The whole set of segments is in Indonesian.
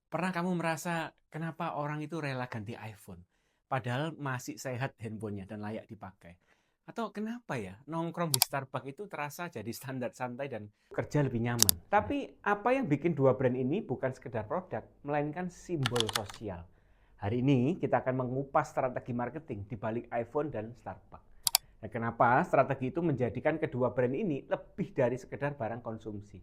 Pernah kamu merasa kenapa orang itu rela ganti iPhone? Padahal masih sehat handphonenya dan layak dipakai. Atau kenapa ya nongkrong di Starbucks itu terasa jadi standar santai dan kerja lebih nyaman. Tapi apa yang bikin dua brand ini bukan sekedar produk, melainkan simbol sosial. Hari ini kita akan mengupas strategi marketing di balik iPhone dan Starbucks. Dan kenapa strategi itu menjadikan kedua brand ini lebih dari sekedar barang konsumsi.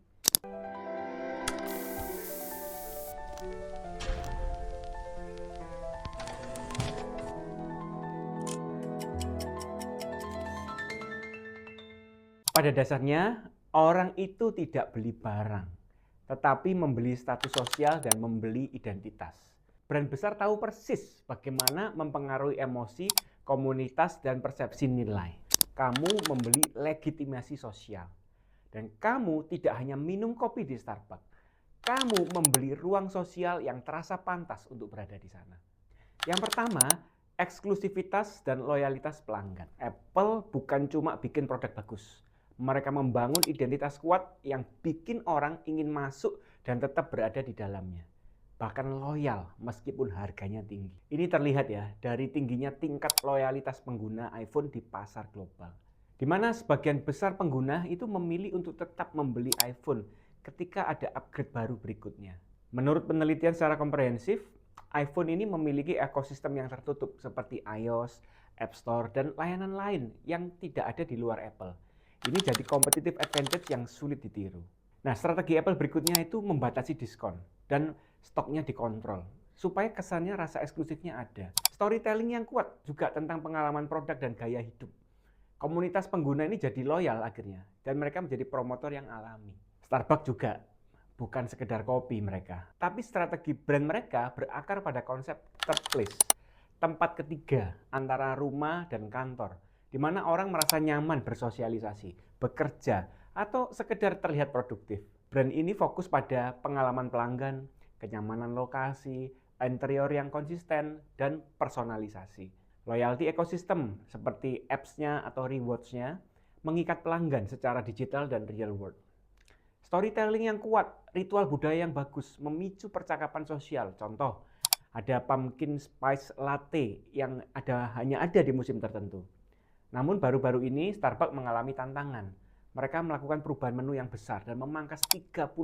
Pada dasarnya, orang itu tidak beli barang, tetapi membeli status sosial dan membeli identitas. Brand besar tahu persis bagaimana mempengaruhi emosi, komunitas, dan persepsi nilai. Kamu membeli legitimasi sosial. Dan kamu tidak hanya minum kopi di Starbucks, kamu membeli ruang sosial yang terasa pantas untuk berada di sana. Yang pertama, eksklusivitas dan loyalitas pelanggan. Apple bukan cuma bikin produk bagus. Mereka membangun identitas kuat yang bikin orang ingin masuk dan tetap berada di dalamnya. Bahkan loyal meskipun harganya tinggi. Ini terlihat ya dari tingginya tingkat loyalitas pengguna iPhone di pasar global. Di mana sebagian besar pengguna itu memilih untuk tetap membeli iPhone ketika ada upgrade baru berikutnya. Menurut penelitian secara komprehensif, iPhone ini memiliki ekosistem yang tertutup seperti iOS, App Store, dan layanan lain yang tidak ada di luar Apple. Ini jadi competitive advantage yang sulit ditiru. Nah, strategi Apple berikutnya itu membatasi diskon dan stoknya dikontrol supaya kesannya rasa eksklusifnya ada. Storytelling yang kuat juga tentang pengalaman produk dan gaya hidup. Komunitas pengguna ini jadi loyal akhirnya dan mereka menjadi promotor yang alami. Starbucks juga bukan sekedar kopi mereka, tapi strategi brand mereka berakar pada konsep third place, tempat ketiga antara rumah dan kantor, di mana orang merasa nyaman bersosialisasi, bekerja, atau sekedar terlihat produktif. Brand ini fokus pada pengalaman pelanggan, kenyamanan lokasi, interior yang konsisten, dan personalisasi. Loyalty ekosistem seperti apps-nya atau rewards-nya mengikat pelanggan secara digital dan real world. Storytelling yang kuat, ritual budaya yang bagus, memicu percakapan sosial. Contoh, ada pumpkin spice latte yang hanya ada di musim tertentu. Namun baru-baru ini Starbucks mengalami tantangan. Mereka melakukan perubahan menu yang besar dan memangkas 30%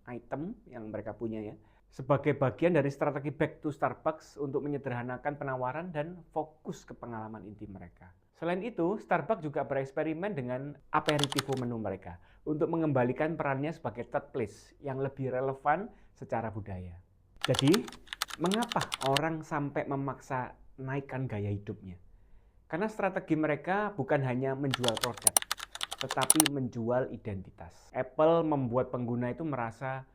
item yang mereka punya ya. Sebagai bagian dari strategi back to Starbucks untuk menyederhanakan penawaran dan fokus ke pengalaman inti mereka. Selain itu, Starbucks juga bereksperimen dengan aperitivo menu mereka untuk mengembalikan perannya sebagai third place yang lebih relevan secara budaya. Jadi, mengapa orang sampai memaksa naikkan gaya hidupnya? Karena strategi mereka bukan hanya menjual produk, tetapi menjual identitas. Apple membuat pengguna itu merasa,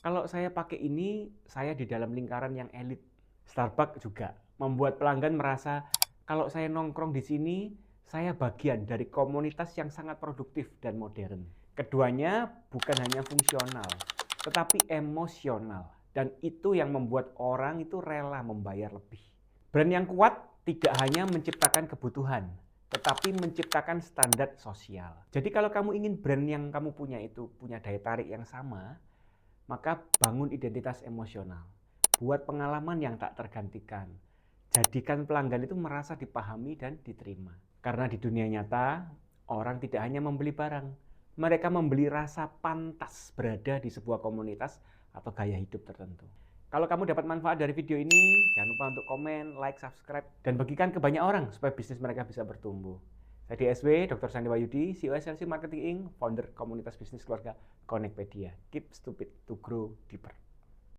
kalau saya pakai ini, saya di dalam lingkaran yang elit. Starbucks juga membuat pelanggan merasa, kalau saya nongkrong di sini, saya bagian dari komunitas yang sangat produktif dan modern. Keduanya bukan hanya fungsional, tetapi emosional. Dan itu yang membuat orang itu rela membayar lebih. Brand yang kuat tidak hanya menciptakan kebutuhan, tetapi menciptakan standar sosial. Jadi kalau kamu ingin brand yang kamu punya itu punya daya tarik yang sama, maka bangun identitas emosional. Buat pengalaman yang tak tergantikan. Jadikan pelanggan itu merasa dipahami dan diterima. Karena di dunia nyata, orang tidak hanya membeli barang, mereka membeli rasa pantas berada di sebuah komunitas atau gaya hidup tertentu. Kalau kamu dapat manfaat dari video ini, jangan lupa untuk komen, like, subscribe, dan bagikan ke banyak orang supaya bisnis mereka bisa bertumbuh. Saya DSW, Dr. Sandi Wahyudi, CEO SLC Marketing Inc., founder komunitas bisnis keluarga Connectpedia. Keep stupid to grow deeper.